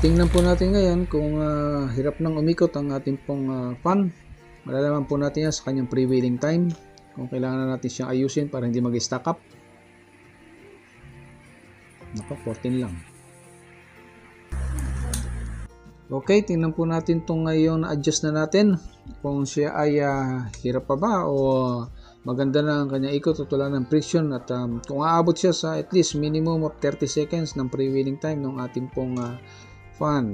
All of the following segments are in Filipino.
Tingnan po natin ngayon kung hirap nang umikot ang ating pong fan. Malalaman po natin yan sa kanyang pre-wheeling time. Kung kailangan natin siyang ayusin para hindi mag-stack up. Nako, 14 lang. Okay, tingnan po natin itong ngayon na-adjust na natin. Kung siya ay hirap pa ba o maganda na ang kanyang ikot at wala ng friction. At kung aabot siya sa at least minimum of 30 seconds ng pre-wheeling time ng ating pong fan.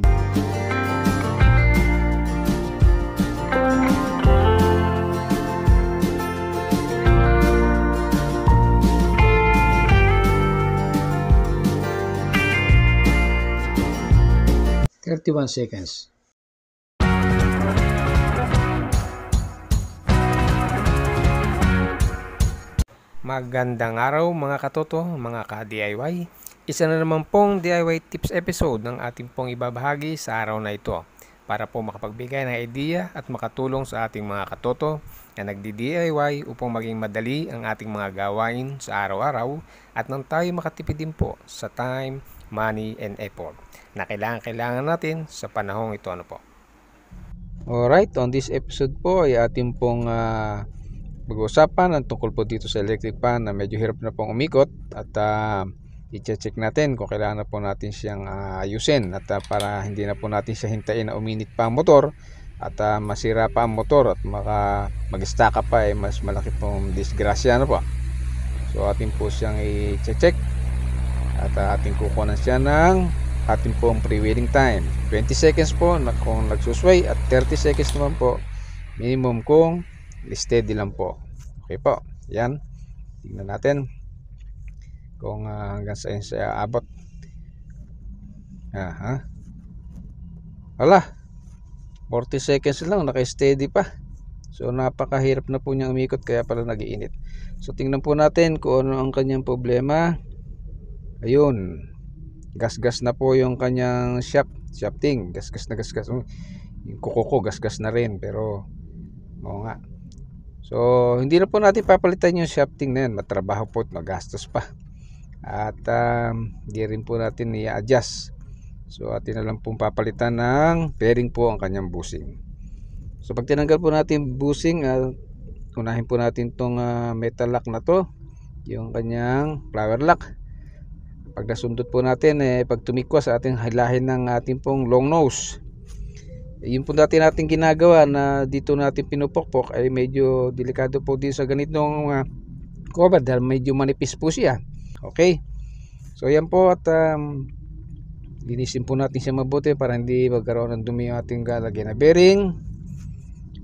(31 seconds). Magandang araw mga katoto, mga ka-DIY. Isa na naman pong DIY tips episode ng ating pong ibabahagi sa araw na ito para po makapagbigay ng idea at makatulong sa ating mga katoto na nagdi-DIY upang maging madali ang ating mga gawain sa araw-araw at nang tayo makatipid din po sa time, money, and effort na kailangan natin sa panahong ito. Po? Alright, on this episode po ay ating pong pag-uusapan ang tungkol po dito sa electric fan na medyo hirap na pong umikot at i-check natin kung kailangan na po natin siyang ayusin at para hindi na po natin siya hintayin na uminit pa ang motor at masira pa ang motor at mag-stack up pa mas malaki pong disgrasya po. So atin po siyang i-check at ating kukunan siya ng ating pong pre-wheeling time 20 seconds po kung nagsusway at 30 seconds naman po minimum kung steady lang po. Okay po, yan, tingnan natin kung hanggang saan siya abot. Wala, 40 seconds lang, naka-steady pa. So napakahirap na po niyang umikot, kaya pala nag-iinit. So tingnan po natin kung ano ang kanyang problema. Ayun, gasgas na po yung kanyang shafting, gasgas na gasgas. Yung kuko gasgas na rin, pero oo nga. So hindi na po natin papalitan yung shafting na yan, matrabaho po at magastos pa. At hindi rin po natin i-adjust. So atin na lang pong papalitan ng bearing po ang kanyang bushing. So pag tinanggal po natin bushing, unahin po natin tong metal lock na to, yung kanyang flower lock. Pag nasundot po natin, pag tumikwas ating hilahin ng ating pong long nose. Yun po dati natin ginagawa na dito natin pinupokpok ay medyo delikado po din sa ganitong cover dahil medyo manipis po siya. Okay, so yan po at linisin po natin siya mabuti para hindi magkaroon ng dumi yung ating lalagyan na bearing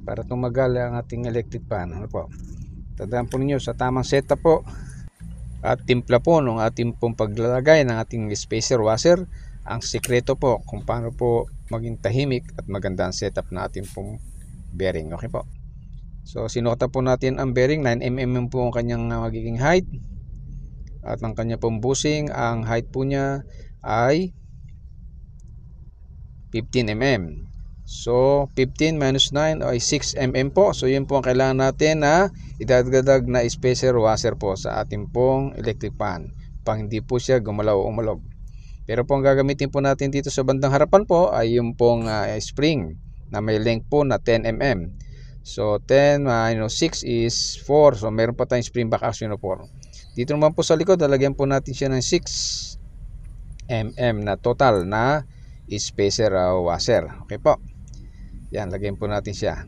para tumagal ang ating electric fan. Ano po, tandaan po ninyo sa tamang setup po at timpla po ng ating pong paglalagay ng ating spacer washer ang sikreto po kung paano po maging tahimik at maganda ang setup na ating pong bearing. Okay po, so sinuotan po natin ang bearing, 9mm po ang kanyang magiging height at ang kanya pong bushing, ang height po niya ay 15mm. So 15 minus 9 ay 6mm po. So yun po ang kailangan natin na idagdag na spacer washer po sa ating pong electric fan pang hindi po siya gumalaw o umalog. Pero po ang gagamitin po natin dito sa bandang harapan po ay yung pong spring na may length po na 10mm. So 10 minus 6 is 4. So meron pa tayong spring back action na 4. Dito naman po sa likod, lalagyan po natin siya ng 6mm na total na spacer washer. Okay po, yan, lagyan po natin siya.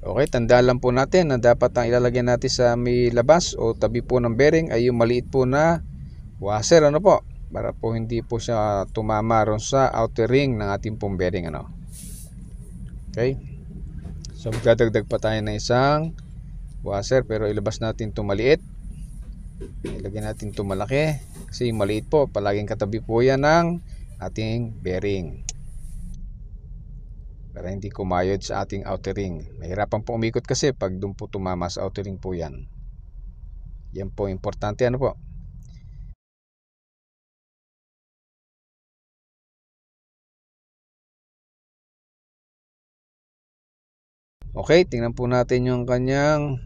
Okay, tandaan lang po natin na dapat ang ilalagay natin sa may labas o tabi po ng bearing ay yung maliit po na washer, ano po, para po hindi po siya tumama ron sa outer ring ng ating pong bearing, ano. Okay, so magdadagdag pa tayo ng isang washer, pero ilabas natin itong maliit, ilagay natin itong malaki kasi yung maliit po palaging katabi po yan ng ating bearing para hindi kumayod sa ating outer ring. Mahirapan po umikot kasi pag doon po tumama sa outer ring po yan. Yan po importante, ano po. Okay, tingnan po natin yung kanyang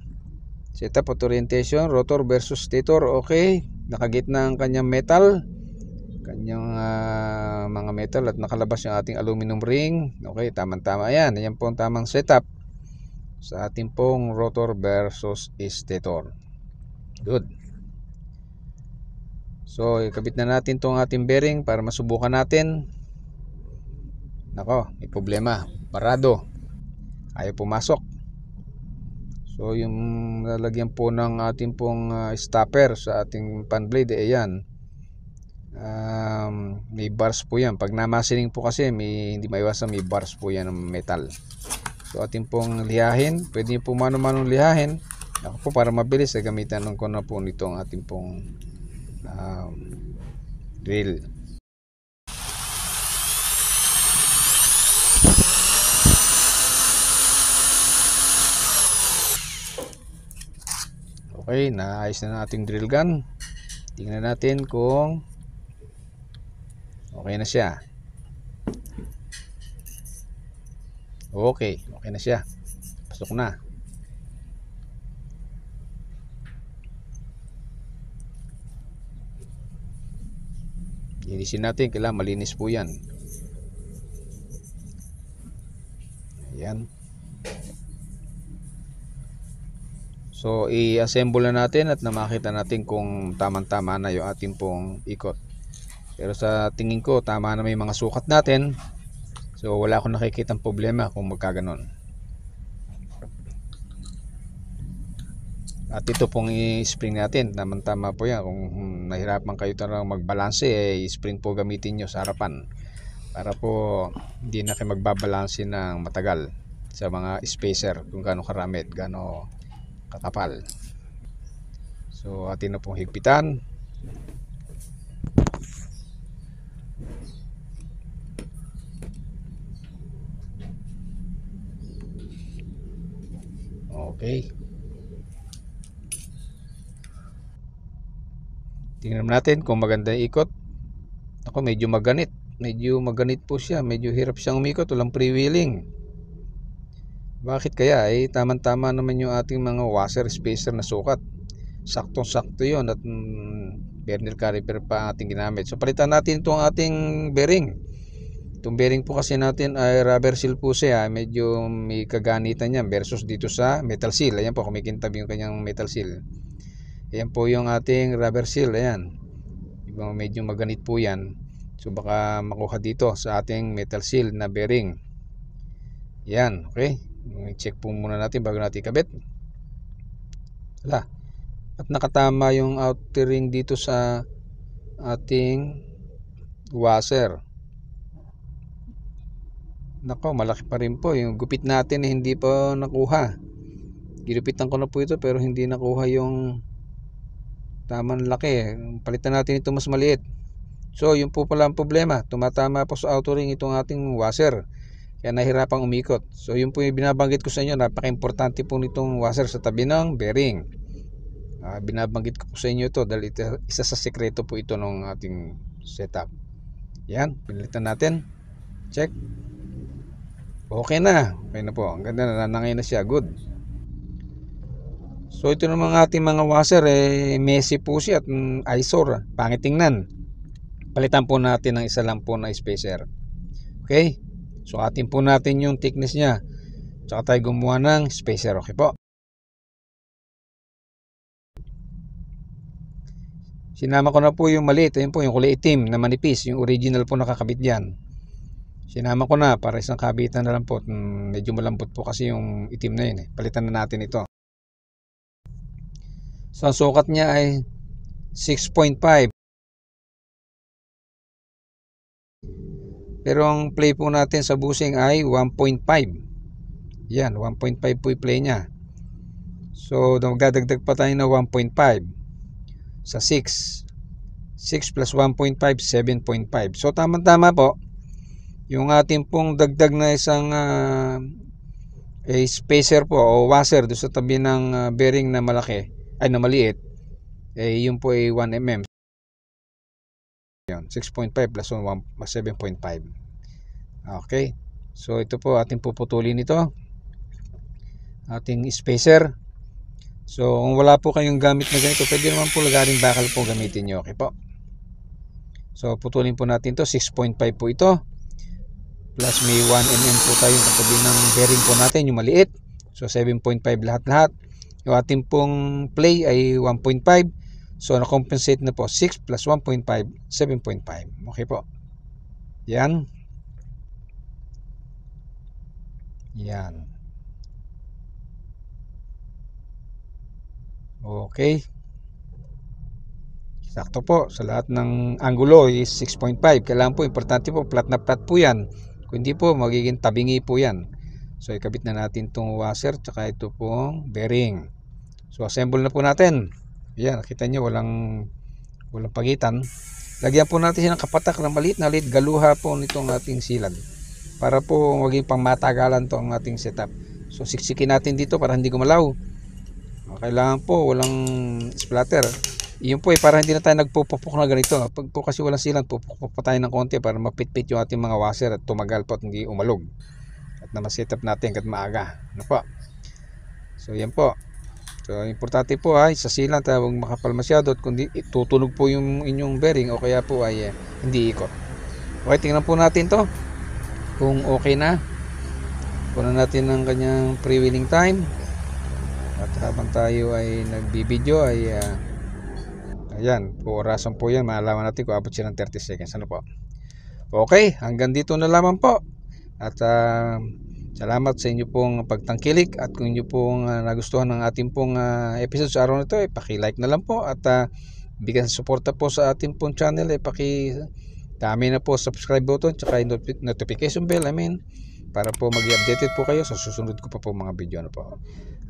Setup at orientation, rotor versus stator, okay. Nakagitna ang kanyang metal, kanyang mga metal, at nakalabas yung ating aluminum ring. Okay, tamang-tama yan. Yan po ang tamang setup sa ating pong rotor versus stator. Good. So, ikabit na natin tong ating bearing para masubukan natin. Nako, may problema. Parado. Ayaw pumasok. So yung lalagyan po ng ating pong stopper sa ating fan blade, ayan, may bars po yan. Pag namasining po kasi hindi maiwasan, may bars po yan ng metal. So ating pong lihahin, pwede nyo po mano-manong lihahin. Ako po, para mabilis, gamitan ko na po nitong ating pong drill. Okay, naayos na ating drill gun. Tingnan natin kung okay na siya. Okay na siya. Pasok na. Linisin natin, kailangan malinis po yan. Ayan. So i-assemble na natin at makita natin kung tamang-tama na yung ating pong ikot. Pero sa tingin ko tama na, may mga sukat natin. So wala akong nakikitang problema kung magkaganon. At ito pong i-spring natin, tamang-tama po yan. Kung nahirapan kayo talagang magbalanse, i-spring po gamitin nyo sa harapan, para po hindi na kayo magbabalanse ng matagal sa mga spacer, kung gaano karami at gaano kakapal. So atin na pong higpitan. Okay, tingnan natin kung maganda yung ikot. Ako, medyo maganit po siya, medyo hirap siyang umikot, walang freewheeling. Bakit kaya? Tamang-tama naman yung ating mga washer spacer na sukat. Saktong-sakto yun, at vernier caliper pa ating ginamit. So palitan natin itong ating bearing. Itong bearing po kasi natin ay rubber seal po siya. Medyo may kaganitan yan versus dito sa metal seal. Ayan po, kumikintab yung kanyang metal seal. Ayan po yung ating rubber seal. Ayan, medyo maganit po yan. So baka makuha dito sa ating metal seal na bearing. Yan, okay. I-check po muna natin bago natin ikabit. Wala. At nakatama yung outer ring dito sa ating washer. Nako, malaki pa rin po yung gupit natin, hindi pa nakuha. Ginupitan ko na po ito pero hindi nakuha yung tamang laki. Palitan natin ito mas maliit. So yun po pala ang problema, tumatama po sa outer ring itong ating washer, kaya nahirapang umikot. So yun po yung binabanggit ko sa inyo, napaka-importante po nitong washer sa tabi ng bearing. Binabanggit ko po sa inyo ito dahil isa sa sekreto po ito ng ating setup. Yan, pinalitan natin. Check. Okay na po. Ang ganda, nanangay na siya. Good. So ito ng mga ating mga washer, messy po siya at eyesore, pangit tingnan. Palitan po natin ng isa lang po na spacer. Okay? So atin po natin yung thickness niya, tsaka tayo gumawa ng spacer. Okay po. Sinama ko na po yung maliit. Ayun po yung kulay itim na manipis, yung original po nakakabit dyan. Sinama ko na para isang kabitan na lang po. Medyo malambot po kasi yung itim na yun. Palitan na natin ito. So ang sukat niya ay 6.5. Pero ang play po natin sa bushing ay 1.5. Yan, 1.5 po yung play niya. So magdadagdag pa tayo na 1.5 sa 6. 6 plus 1.5, 7.5. So tama-tama po yung ating pong dagdag na isang spacer po o washer doon sa tabi ng bearing na malaki, ay na maliit, yun po ay 1 mm. 6.5 plus 7.5. Okay, so ito po ating puputulin ito, ating spacer. So kung wala po kayong gamit na ganito, pwede naman po lagaring bakal po gamitin nyo. Okay po. So putulin po natin to, 6.5 po ito. Plus may 1mm po tayong katabi ng bearing po natin, yung maliit. So 7.5 lahat-lahat. Yung ating pong play ay 1.5. So na-compensate na po 6 plus 1.5, 7.5. Okay po. Yan. Yan. Okay. Sakto po. Sa lahat ng angulo is 6.5. Kailangan po, importante po, flat na flat po yan. Kung hindi po, magiging tabingi po yan. So ikabit na natin itong washer, tsaka ito pong bearing. So assemble na po natin. Yan, nakita nyo, walang pagitan. Lagyan po natin siya ng kapatak na maliit galuha po nitong ating silad. Para po maging pangmatagalan to ang ating setup. So siksikin natin dito para hindi gumalaw. Kailangan po walang splatter. Yun po para hindi na tayo nagpupukpok na ganito. Pag po kasi walang silang, pupukpok pa tayo ng konti para mapitpit yung ating mga washer at tumagal po at hindi umalog. At na ma-setup natin kat maaga. Ano po? So yan po. So importante po ay sa silang huwag makapal masyado at kundi tutunog po yung inyong bearing o kaya po ay hindi ikot. Okay, tingnan po natin to kung okay na. Punan natin ng kanyang pre-wheeling time. At habang tayo ay nagbibideo ay ayan, po orasan po yan. Maalaman natin kung abot siya ng 30 seconds. Ano po? Okay, hanggang dito na lamang po. At salamat sa inyo pong pagtangkilik. At kung inyo pong nagustuhan ng ating pong episode sa araw na ito, paki-like na lang po. At bigyan sa suporta po sa ating pong channel, dami na po subscribe button, tsaka notification bell, para po mag-updated po kayo sa susunod ko pa po mga video na po.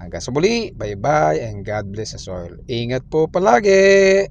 Hanggang sa muli, bye bye and God bless us all. Ingat po palagi!